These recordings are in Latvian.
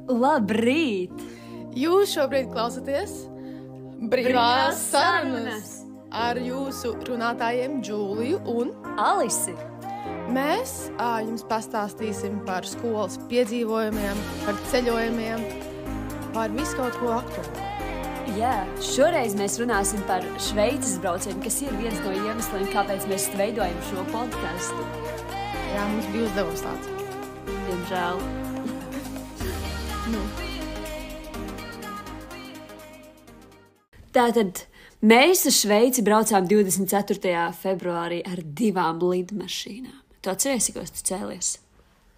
Labrīt! Jūs šobrīd klausaties Brīvās sarunas ar jūsu runātājiem Džūliju un Alisi! Mēs jums pastāstīsim par skolas piedzīvojumiem, par ceļojumiem, par visu kaut ko aktuālu. Jā, šoreiz mēs runāsim par Šveices braucienu, kas ir viens no iemesliem, kāpēc mēs veidojam šo podcastu. Jā, mums bija uzdevums tāds. Diemžēl. Tātad mēs uz Šveici braucām 24. februārī ar 2 lidmašīnām. Tu atceries, cik tu cēlies?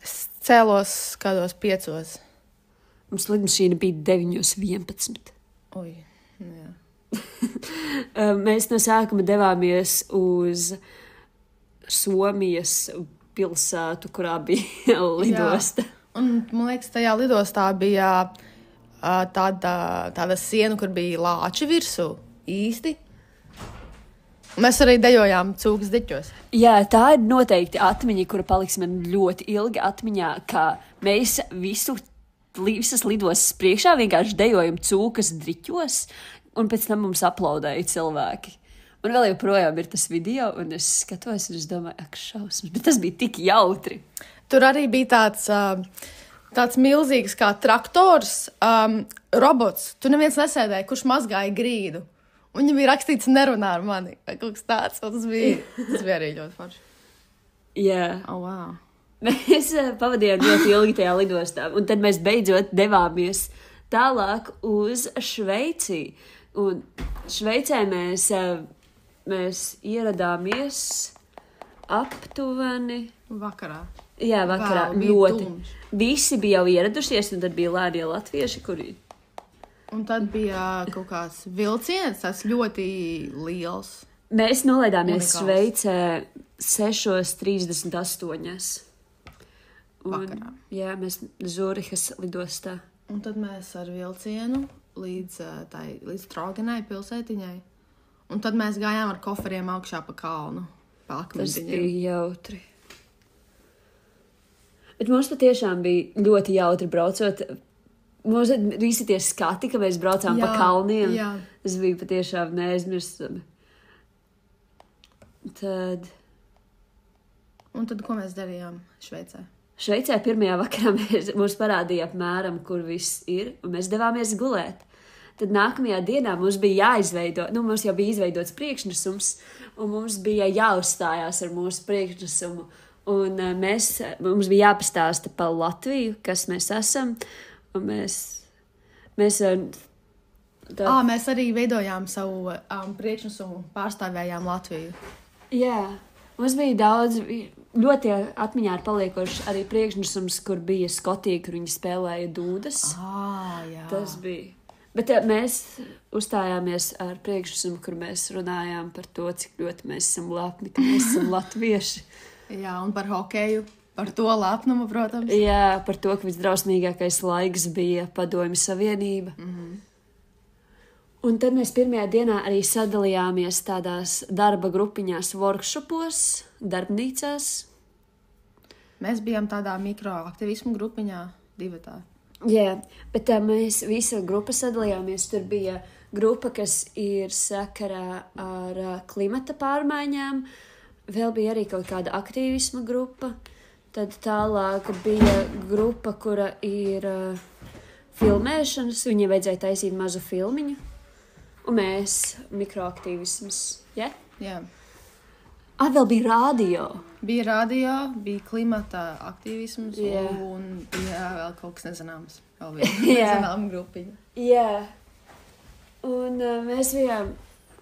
Es cēlos kādos 5. Mums lidmašīna bija 9:11. Oi, jā. Mēs no sākuma devāmies uz Somijas pilsētu, kurā bija lidosta. Jā. Un, man liekas, tajā lidostā bija tāda siena, kur bija lāči virsū. Īsti. Mēs arī dejojām cūkas diķos. Jā, tā ir noteikti atmiņa, kura paliks man ļoti ilgi atmiņā, ka mēs visas lidostas priekšā vienkārši dejojam cūkas diķos, un pēc tam mums aplaudēja cilvēki. Man vēl joprojām ir tas video, un es skatos, un es domāju, ak, šausmas, bet tas bija tik jautri. Tur arī bija tāds milzīgs kā traktors, robots. Tur neviens nesēdēja, kurš mazgāja grīdu. Un viņam bija rakstīts nerunā ar mani. Vai kaut kas tāds, tas bija arī ļoti forši. Jā. Oh, wow. Mēs pavadījām ļoti ilgi tajā lidostā, un tad mēs beidzot devāmies tālāk uz Šveici. Un Šveicē mēs ieradāmies aptuveni Vakarā. Jā, vakarā ļoti. Visi bija jau ieradušies, un tad bija lēnie latvieši, kuri... Un tad bija kaut kāds vilciens, tas ļoti liels. Mēs nolaidāmies Šveicē 6:38. Vakarā. Jā, mēs Zurihas lidostā. Un tad mēs ar vilcienu līdz Trogenai pilsētiņai. Un tad mēs gājām ar koferiem augšā pa kalnu. Tas bija jautri. Bet mums patiešām bija ļoti jautri braucot. Mums visi tie skati, ka mēs braucām pa kalniem. Jā. Tas bija patiešām neaizmirstami. Un tad, ko mēs darījām Šveicē? Šveicē pirmajā vakarā mums parādīja apmēram, kur viss ir, un mēs devāmies gulēt. Tad nākamajā dienā mums bija jāizveido, mums jau bija izveidots priekšnesums, un mums bija jāuzstājās ar mūsu priekšnesumu. Un mums bija jāpastāsta par Latviju, kas mēs esam. Un mēs arī veidojām savu priekšnesumu, pārstāvējām Latviju. Jā, mums bija daudz, ļoti atmiņā ir paliekoši arī priekšnesums, kur bija Skotija, kur viņi spēlēja dūdas. Jā. Tas bija. Bet mēs uzstājāmies ar priekšnesumu, kur mēs runājām par to, cik ļoti mēs esam lepni, ka mēs esam latvieši. Jā, un par hokeju, par to lepnumu, protams. Jā, par to, ka visdrausmīgākais laiks bija Padomju Savienība. Mm-hmm. Un tad mēs pirmajā dienā arī sadalījāmies tādās darba grupiņās, workshopos, darbnīcās. Mēs bijām tādā mikroaktivismu grupiņā, 2. Jā, bet mēs visa grupa sadalījāmies. Tur bija grupa, kas ir sakarā ar klimata pārmaiņām. Vēl bija arī kaut kāda aktīvisma grupa. Tad tālāk bija grupa, kura ir filmēšanas. Viņai vajadzēja taisīt mazu filmiņu. Un mēs mikroaktīvisms. Ja? Jā. Vēl bija radio. Bija radio, bija klimata aktīvisms Jā. Un bija vēl kaut kas nezināms. Vēl bija nezināma grupiņa. Jā. Un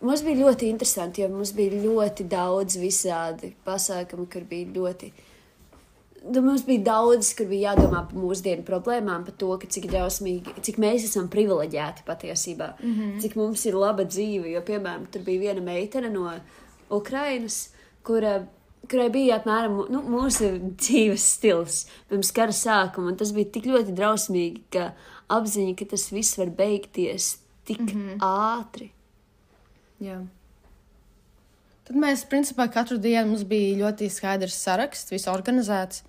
mums bija ļoti interesanti, jo mums bija ļoti daudz visādi pasākumi, kur bija ļoti... Mums bija daudz, kur bija jādomā par mūsdienu problēmām, par to, ka cik mēs esam privileģēti patiesībā, cik mums ir laba dzīve, jo, piemēram, tur bija viena meitene no Ukrainas, kurai bija apmēram mūsu dzīves stils pirms kara sākuma, un tas bija tik ļoti drausmīgi, ka apziņa, ka tas viss var beigties tik ātri. Jā. Tad mēs, principā, katru dienu mums bija ļoti skaidrs saraksts, viss organizēts,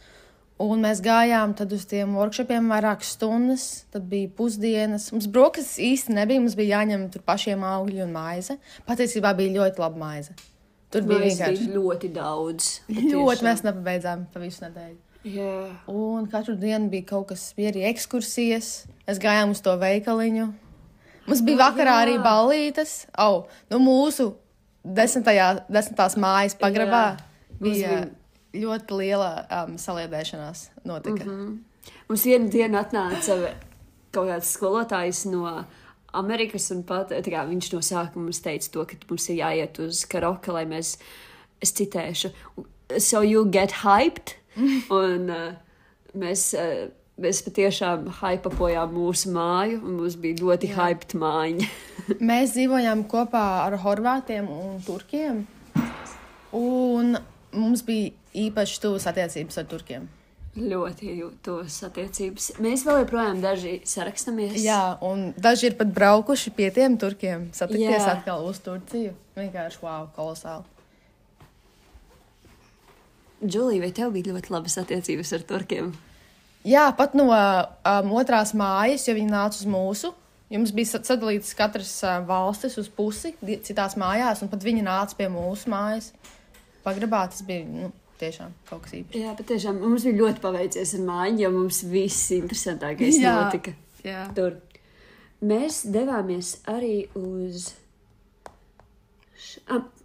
Un mēs gājām tad uz tiem workshopiem vairākas stundas, tad bija pusdienas. Mums brokastis īsti nebija, mums bija jāņem tur pašiem augļi un maize. Patiesībā bija ļoti laba maize. Tur bija vienkārši ļoti daudz. Ļoti mēs nepabeidzām pa visu nedēļu. Jā. Un katru dienu bija kaut kas, bija arī ekskursijas. Mēs gājām uz to veikaliņu. Mums bija vakarā arī ballītes. Mūsu desmitās mājas pagrabā bija ļoti liela saliedēšanās notika. Mums vienu dienu atnāca kaut kāds skolotājs no Amerikas, un viņš no sākuma mums teica to, ka mums ir jāiet uz karaoke, lai es citēšu, so you get hyped, un mēs patiešām hypapojām mūsu māju, un mums bija ļoti hyped mājiņa. Mēs dzīvojām kopā ar horvātiem un turkiem, un mums bija īpaši tuvas attiecības ar turkiem. Ļoti tuvas attiecības. Mēs vēl joprojām daži sarakstamies. Jā, un daži ir pat braukuši pie tiem turkiem, satikties atkal uz Turciju. Vienkārši wow, kolosāli. Džulija, vai tev bija ļoti labas attiecības ar turkiem? Jā, pat no otrās mājas, jo viņi nāca uz mūsu. Jums bija sadalītas katras valstis uz pusi, citās mājās, un pat viņi nāca pie mūsu mājas. Pagrabā tas bija, tiešām kaut kas īpašs. Jā, patiešām mums bija ļoti paveicies ar mājiņu, jo mums viss interesantākais notika tur. Mēs devāmies arī uz...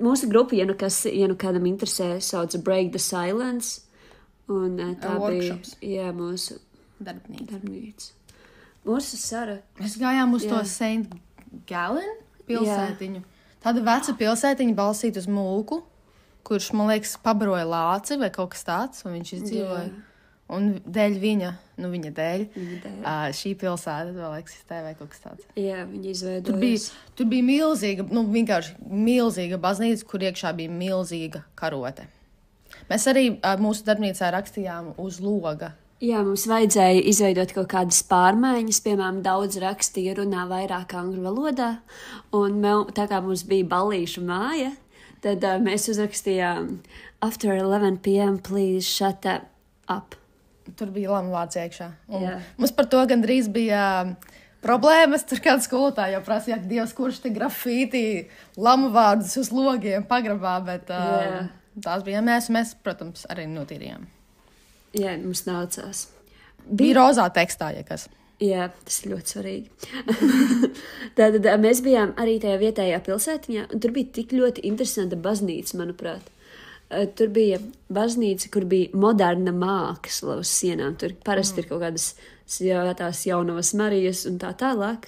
Mūsu grupu, ja nu kādam interesē, sauc Break the Silence. Un tā workshops. Bija mūsu darbnīca. Mūsu Sara. Mēs gājām uz to St. Gallen pilsētiņu. Tāda veca pilsētiņa balstīta uz mulku, kurš, man liekas, pabaroja lāci vai kaut kas tāds, un viņš izdzīvoja. Un dēļ viņa dēļ, šī pilsēta vēl eksistē vai kaut kas tāds. Jā, viņa izveidojas. Tur bija milzīga, vienkārši milzīga baznīca, kur iekšā bija milzīga karote. Mēs arī mūsu darbnīcā rakstījām uz loga. Jā, mums vajadzēja izveidot kaut kādas pārmaiņas, piemēram, daudz rakstīja runā vairāk angļu valodā, un tā kā mums bija ballīšu māja, tad mēs uzrakstījām After 11 p.m. please shut up. Tur bija lamu vārds iekšā. Mums par to gandrīz bija problēmas. Tur kāda skolotāja jau prasīja, Dievs, kurš te grafītī lamu vārdus uz logiem pagrabā, bet tās bijām mēs, un mēs, protams, arī notīrījām. Jā, mums nācās. Bija rozā tekstā, ja kas. Jā, tas ir ļoti svarīgi. Tātad mēs bijām arī tajā vietējā pilsētiņā, un tur bija tik ļoti interesanta baznīca, manuprāt. Tur bija baznīca, kur bija moderna māksla uz sienām. Tur parasti ir kaut kādas tās jaunavas Marijas un tā tālāk,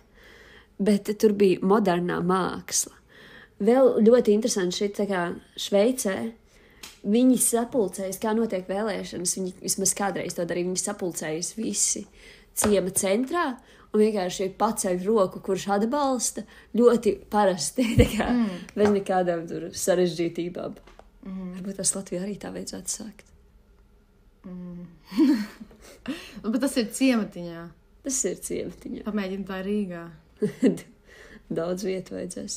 bet tur bija modernā māksla. Vēl ļoti interesanti šeit, tā kā Šveicē, viņi sapulcējas, kā notiek vēlēšanas, viņi vismaz kādreiz to darīja, viņi sapulcējas visi ciema centrā un vienkārši paceļ roku, kurš atbalsta, ļoti parasti, tā kā bez nekādām tur sarežģītībām. Varbūt tas Latvijā arī tā vajadzētu sākt. Bet tas ir ciematiņā. Tas ir ciematiņā. Pamēģinu tā Rīgā. Daudz vietu vajadzēs.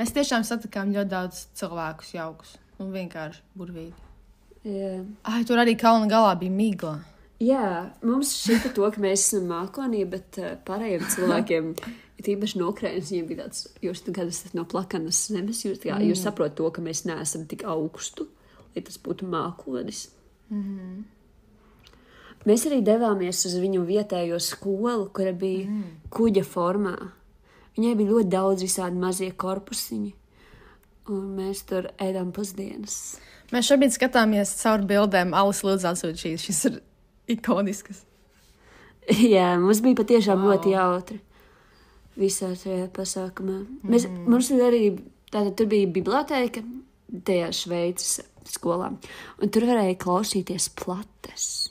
Mēs tiešām satikām ļoti daudz cilvēkus jaukus. Vienkārši burvīgi. Jā. Tur arī kalna galā bija migla. Jā, mums šķita to, ka mēs esam mākonī, bet pārējiem cilvēkiem, tīpaši no Ukrainas, viņiem bija tāds, jūs esat no plakanas zemes, jūs saprotat to, ka mēs neesam tik augstu, lai tas būtu mākonis. Mēs arī devāmies uz viņu vietējo skolu, kura bija kuģa formā. Viņai bija ļoti daudz visādi mazie korpusiņi, un mēs tur ēdām pusdienas. Mēs šobrīd skatāmies caur bildēm, Alis lūdzu atsūt šis ir ikoniskas. Jā, mums bija patiešām ļoti jautri visā tajā pasākumā. Mums arī, tātad tur bija bibliotēka tajā Šveices skolā, un tur varēja klausīties plates.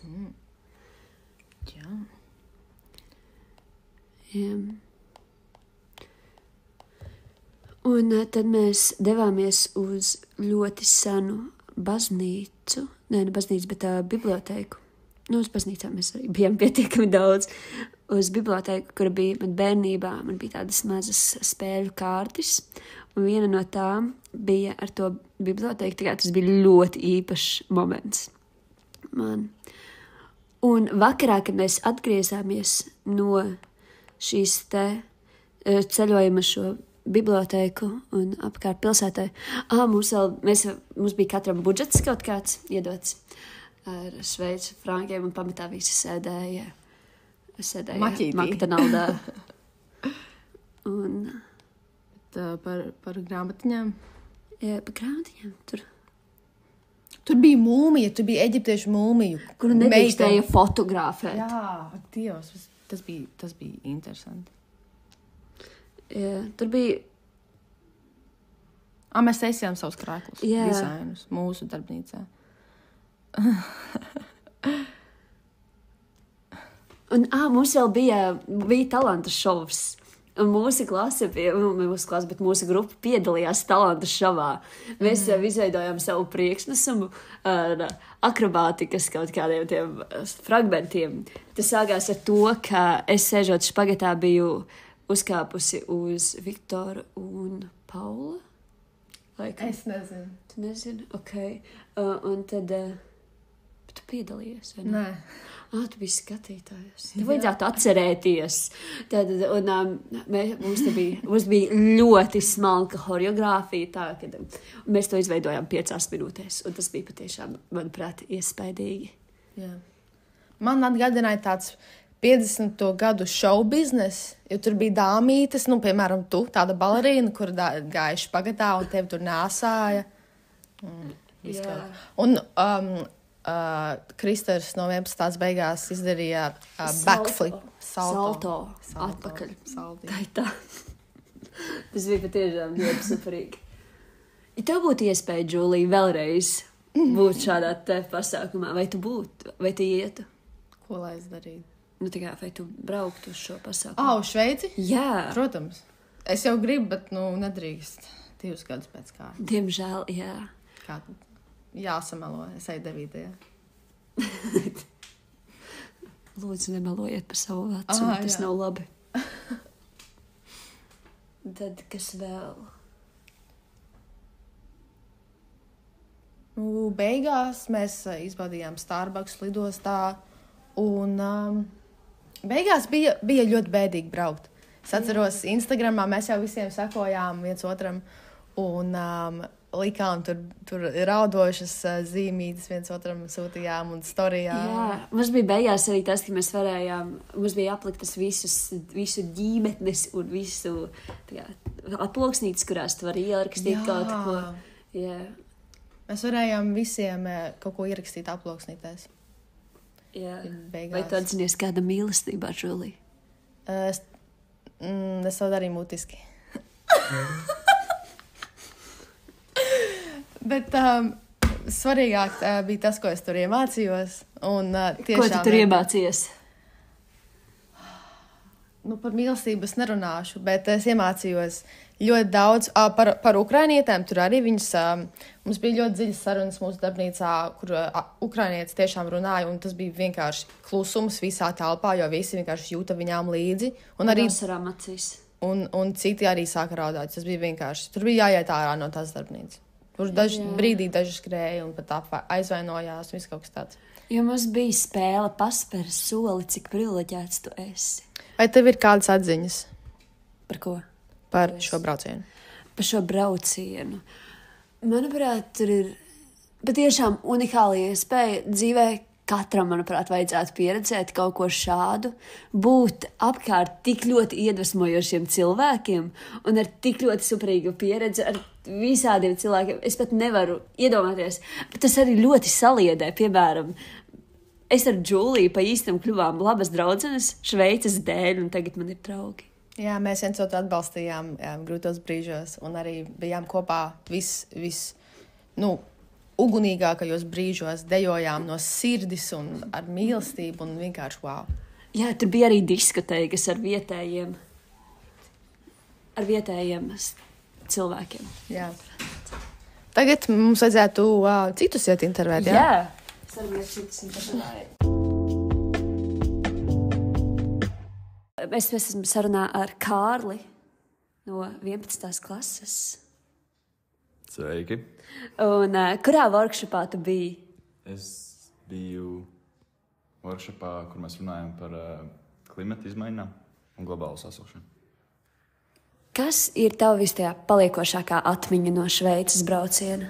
Jā. Jā. Un tad mēs devāmies uz ļoti senu baznīcu, bet bibliotēku. Uz baznīcām mēs arī bijām pietiekami daudz. Uz bibliotēku, kura bija man bērnībā, man bija tādas mazas spēļu kārtis, un viena no tām bija ar to bibliotēku, tā kā tas bija ļoti īpašs moments man. Un vakarā, kad mēs atgriezāmies no šīs te ceļojuma šo bibliotēku un apkārt pilsētai, mums bija katram budžets kaut kāds iedots ar šveicu frankiem un pamatā visi sēdēja McDonaldā. Un par grāmatiņām? Jā, par grāmatiņām tur. Tur bija mūmija, tur bija eģiptiešu mūmiju. Kuru nedrīkstēja fotografēt. Jā, Dievs, tas bija interesanti. Jā, tur bija... Mēs taisījām savus krēklus, dizainus, mūsu darbnīcā. Un mums vēl bija talantu šovs. Un mūsu grupa piedalījās talantu šovā. Mēs izveidojām savu priekšnesumu ar akrobātikas kaut kādiem tiem fragmentiem. Tas sākās ar to, ka es sēžot špagetā biju uzkāpusi uz Viktoru un Paula. Laikam. Es nezinu. Tu nezini? Ok. Un tad... Tu piedalījies, vai ne? Nē. Tu biji skatītājs. Tev vajadzētu atcerēties. Tad, mums bija ļoti smalka horeogrāfija tā, kad mēs to izveidojām 5 minūtēs. Un tas bija patiešām, manuprāt, iespaidīgi. Jā. Man atgādināja tāds 50. gadu show biznes, jo tur bija dāmītes, piemēram, tu, tāda balerīna, kur gāja špagatā un tevi tur nēsāja. Un Kristers no 11. beigās izdarīja backflip. Salto. Atpakaļ. Tā. Tas bija patiešām ļoti superīgi. Ja tev būtu iespēja, Džulija, vēlreiz būt šādā te pasākumā, vai tu būtu, vai tu ietu? Ko lai es darītu? Vai tu brauktu uz šo pasākumu? Uz Šveici? Jā. Protams. Es jau gribu, bet nedrīkst 2 gadus pēc kā. Diemžēl, jā. Kā tad? Jāsamelo, es eju 9. Lūdzu, nemelojiet par savu vecumu, tas nav labi. Tad, kas vēl? Beigās mēs izbaudījām Starbucks lidostā, un beigās bija ļoti bēdīgi braukt. Es atceros, Instagramā mēs jau visiem sekojām viens otram, un likām tur raudošas zīmītes viens otram sūtījām un storijā. Jā, mums bija beigās arī tas, ka mēs varējām, mums bija apliktas visu ģimetnes un visu aploksnītes, kurās tu vari ierakstīt kaut ko. Jā. Mēs varējām visiem kaut ko ierakstīt aploksnītēs. Jā. Vai tu atzinies kāda mīlestībā, Džulija? Es to darīju mutiski. Bet svarīgāk bija tas, ko es tur iemācījos. Un, ko tu tur iemācījies? Par mīlestību es nerunāšu, bet es iemācījos ļoti daudz par ukrainietēm. Tur arī mums bija ļoti dziļas sarunas mūsu darbnīcā, kur ukrainietis tiešām runāja, un tas bija vienkārši klusums visā telpā, jo visi vienkārši jūta viņām līdzi. Un arī acīs. Un citi arī sāka raudāt. Tas bija vienkārši. Tur bija jāiet ārā no tās darbnīcas. Tur brīdī daži skrēja un pat aizvainojās, viss kaut kas tāds. Jo mums bija spēle paspēr soli, cik privileģēts tu esi. Vai tev ir kādas atziņas? Par ko? Par šo braucienu. Par šo braucienu. Manuprāt, tur ir patiešām unikāla iespēja dzīvē. Katram, manuprāt, vajadzētu pieredzēt kaut ko šādu, būt apkārt tik ļoti iedvesmojošiem cilvēkiem un ar tik ļoti superīgu pieredzi ar visādiem cilvēkiem. Es pat nevaru iedomāties, bet tas arī ļoti saliedē. Piemēram, es ar Džuliju pa īstam kļuvām labas draudzenes Šveices dēļ, un tagad man ir draugi. Jā, mēs viens otru atbalstījām grūtos brīžos un arī bijām kopā ugunīgākajos brīžos, dejojām no sirdis un ar mīlestību un vienkārši wow. Jā, tur bija arī diskotēkas ar vietējiem cilvēkiem. Jā. Tagad mums vajadzētu citus iet intervēt, jā? Jā, es arī citus intervēju. Mēs esam sarunā ar Kārli no 11. klases. Sveiki! Un kurā workshopā tu biji? Es biju workshopā, kur mēs runājam par klimata izmaiņām un globālu sasilšanu. Kas ir tava vistajā paliekošākā atmiņa no Šveices brauciena?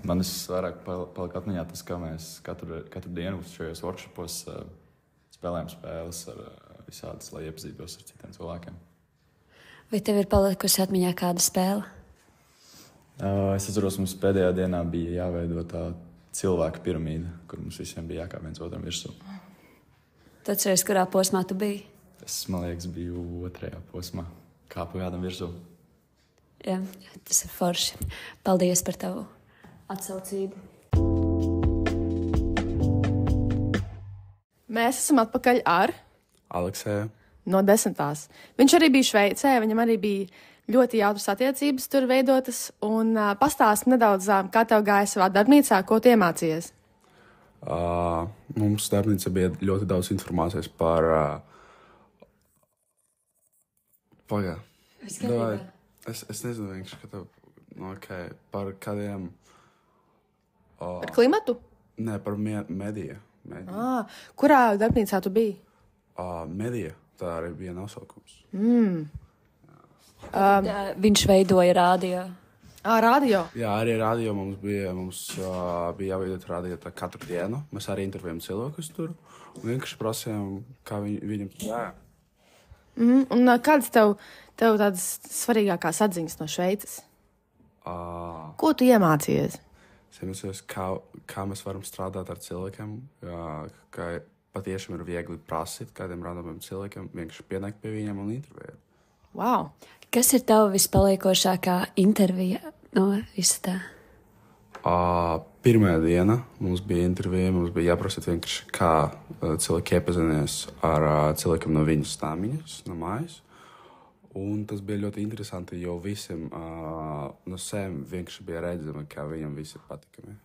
Man visvairāk palika atmiņā tas, kā mēs katru dienu šajos workshopos spēlējam spēles ar visādas, lai iepazītos ar citiem cilvēkiem. Vai tev ir palikusi atmiņā kāda spēle? Es atceros, mums pēdējā dienā bija jāveido tā cilvēku piramīda, kur mums visiem bija jākāp viens otram virsū. Tu atceries, kurā posmā tu biji? Es, man liekas, biju 2. posmā, kāpu kādam virsū. Jā, tas ir forši. Paldies par tavu atsaucību. Mēs esam atpakaļ ar Aleksēju. no 10. Viņš arī bija Šveicē, viņam arī bija ļoti jautras attiecības tur veidotas. Un pastāsti nedaudz, kā tev gāja savā darbnīcā, ko tu iemācījies? Mums darbnīca bija ļoti daudz informācijas par... Es nezinu vienkārši, ka tev... par kādiem... Par klimatu? Nē, par mediju. Kurā darbnīcā tu biji? Medija, tā arī bija nosaukums. Viņš veidoja rādio. Radio. Jā, arī radio mums bija jāveidot radio tā katru dienu. Mēs arī intervējam cilvēkus tur. Un vienkārši prasījām, kā viņam jā. Un kādas tev tādas svarīgākās atziņas no Šveices? Ko tu iemācījies? Es iemācījos, kā mēs varam strādāt ar cilvēkiem, ka patiešām ir viegli prasīt kādiem randomiem cilvēkiem, vienkārši pienākt pie viņiem un intervēt. Wow! Kas ir tava vispaliekošākā intervija no visa tā? Pirmā diena mums bija intervija, mums bija jāprasīt vienkārši, kā cilvēki iepazinies ar cilvēkiem no viņas stāmiņas, no mājas. Un tas bija ļoti interesanti, jo visiem no sevi vienkārši bija redzami, kā viņam visi ir patikami.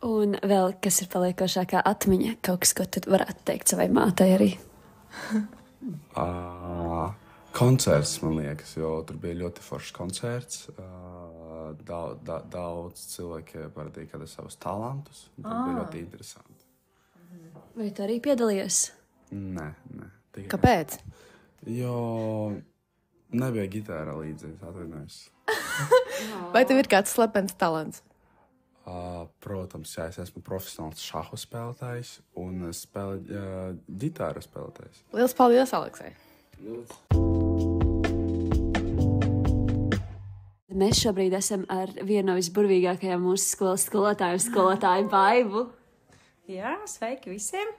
Un vēl, kas ir paliekošākā atmiņa, kaut kas, ko tu varētu teikt savai mātei arī? Koncerts, man liekas, jo tur bija ļoti foršs koncerts. Daudz cilvēki parādīja kādas savus talantus. Tas bija ļoti interesanti. Vai tu arī piedalījies? Nē. Kāpēc? Jo nebija gitāra līdzi, atvainojos. Vai tev ir kāds slepens talants? Protams, jā, es esmu profesionāls šahu spēlētājs un ģitāra spēlētājs. Liels paldies, Aleksei! Mēs šobrīd esam ar vienu no visburvīgākajām mūsu skolas skolotāju Baibu. Jā, sveiki visiem!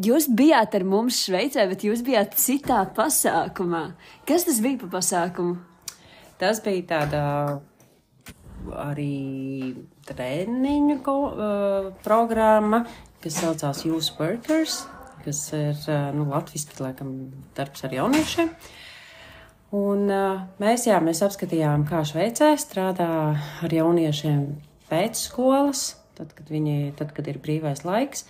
Jūs bijāt ar mums Šveicē, bet jūs bijāt citā pasākumā. Kas tas bija pa pasākumu? Tas bija tāda arī treniņu programma, kas saucās Youth Workers, kas ir latviski, laikam, darbs ar jauniešiem. Un mēs apskatījām, kā Šveicē strādā ar jauniešiem pēc skolas, tad, kad ir brīvais laiks.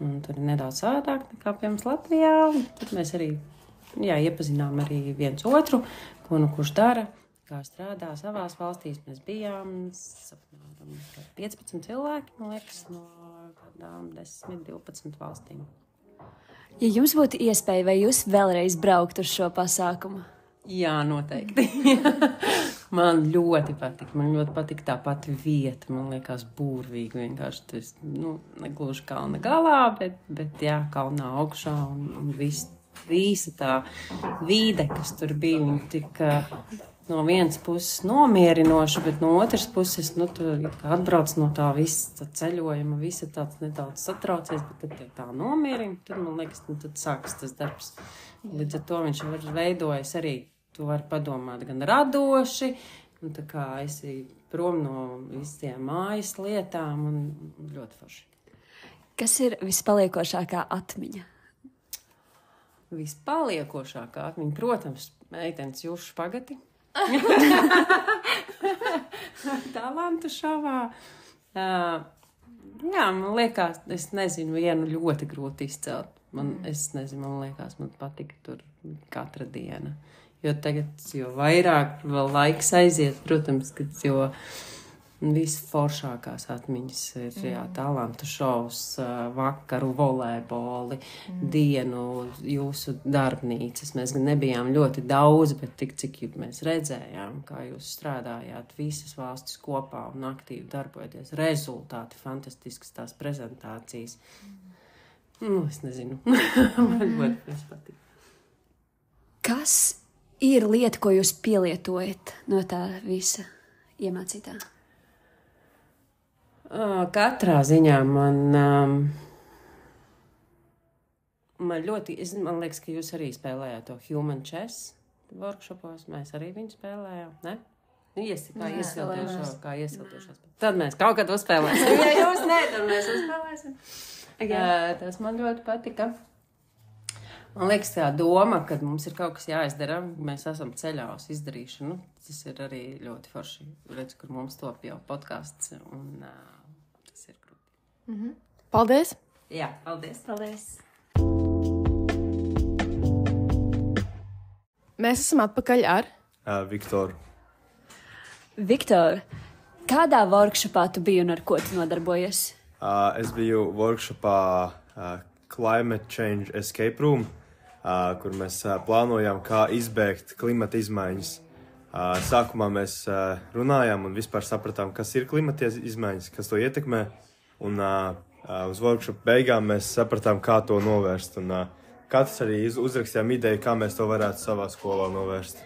Un tur ir nedaudz savādāk nekā pie mums Latvijā. Tad mēs arī iepazinām arī viens otru, ko nu kurš dara, kā strādā savās valstīs. Mēs bijām 15 cilvēki, man liekas, no kādām 10-12 valstīm. Ja jums būtu iespēja, vai jūs vēlreiz braukt uz šo pasākumu? Jā, noteikti. Man ļoti patika tā pati vieta. Man liekas, būrvīgi vienkārši tas, negluži kalna galā, bet jā, kalnā augšā un visa tā vide, kas tur bija, viņa tik no vienas puses nomierinoša, bet no otras puses, tu atbrauc no tā visa ceļojuma, visa tāds nedaudz satraucies, bet tad tā nomierina, tad, man liekas, tad sākas tas darbs. Līdz ar to viņš var veidojas arī. Tu vari padomāt gan radoši, un tā kā esi prom no visiem mājas lietām un ļoti forši. Kas ir vispaliekošākā atmiņa? Vispaliekošākā atmiņa, protams, meitenes jūsu špagati. Talantu šovā. Jā, man liekas, es nezinu, vienu ļoti grūti izcelt. Man liekas, man patika tur katra diena. Jo tagad, jo vairāk vēl laiks aiziet, protams, jo Un visforšākās atmiņas ir talantu šovs, vakaru volejboli, dienu jūsu darbnīcas. Mēs gan nebijām ļoti daudz, bet tik cik mēs redzējām, kā jūs strādājāt visas valstis kopā un aktīvi darbojaties. Rezultāti, fantastiskas tās prezentācijas. Es nezinu. Man ļoti patīk. Kas ir lieta, ko jūs pielietojat no tā visa iemācītā? Katrā ziņā man ļoti, man liekas, ka jūs arī spēlējāt to Human Chess workshopos. Mēs arī viņu spēlējām, ne? Kā iesildošās. Tad mēs kaut kad uzspēlēsim. Ja jūs ne, tad mēs uzspēlēsim. Tas man ļoti patika. Man liekas, tā doma, ka mums ir kaut kas jāizdara, mēs esam ceļā uz izdarīšanu. Tas ir arī ļoti forši. Redz, kur mums top jau podcasts, un tas ir grūti. Paldies! Jā, paldies! Paldies! Mēs esam atpakaļ ar Viktoru. Viktor, kādā workshopā tu biji un ar ko tu nodarbojies? Es biju workshopā Climate Change Escape Room, kur mēs plānojām, kā izbēgt klimata izmaiņas. Sākumā mēs runājām un vispār sapratām, kas ir klimata izmaiņas, kas to ietekmē. Un uz workshop beigām mēs sapratām, kā to novērst. Un katrs arī uzrakstījām ideju, kā mēs to varētu savā skolā novērst.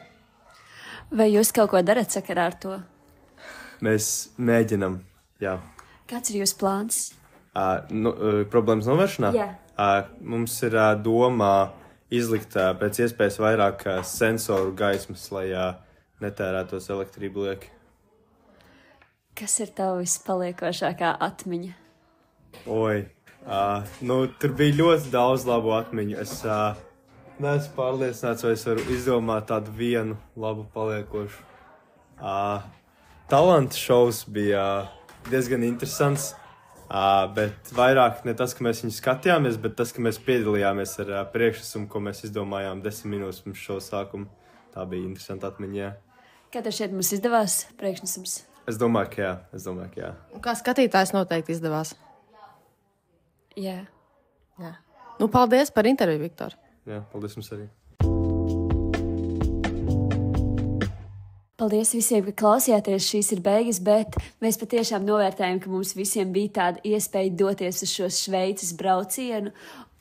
Vai jūs kaut ko darat sakarā ar to? Mēs mēģinam, jā. Kāds ir jūsu plāns? Problēmas novēršanā? Jā. Mums ir domā izlikt pēc iespējas vairāk sensoru gaismas, lai netērētos elektrību lieki. Kas ir tava vispaliekošākā atmiņa? Tur bija ļoti daudz labu atmiņu. Es neesmu pārliecināts, vai es varu izdomāt tādu vienu labu paliekošu. Talantu šovs bija diezgan interesants, bet vairāk ne tas, ka mēs viņu skatījāmies, bet tas, ka mēs piedalījāmies ar priekšnesumu, ko mēs izdomājām 10 minūtes pirms šova sākuma. Tā bija interesanta atmiņa, jā. Kā tev šeit mums izdevās priekšnesums? Es domāju, ka jā. Un kā skatītājs noteikti izdevās. Jā. Paldies par interviju, Viktor. Jā, paldies jums arī. Paldies visiem, ka klausījāties. Šīs ir beigas, bet mēs patiešām novērtējam, ka mums visiem bija tāda iespēja doties uz šo Šveices braucienu.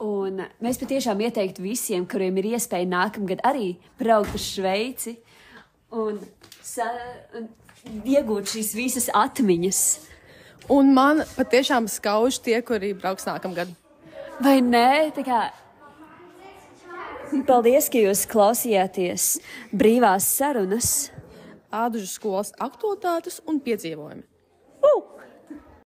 Un mēs patiešām ieteiktu visiem, kuriem ir iespēja nākamgad arī braukt uz Šveici un iegūt šīs visas atmiņas. Un man patiešām skauž tie, kuri brauks nākamgad. Vai nē? Paldies, ka jūs klausījāties brīvās sarunas. Ādužu skolas aktualitātes un piedzīvojumi.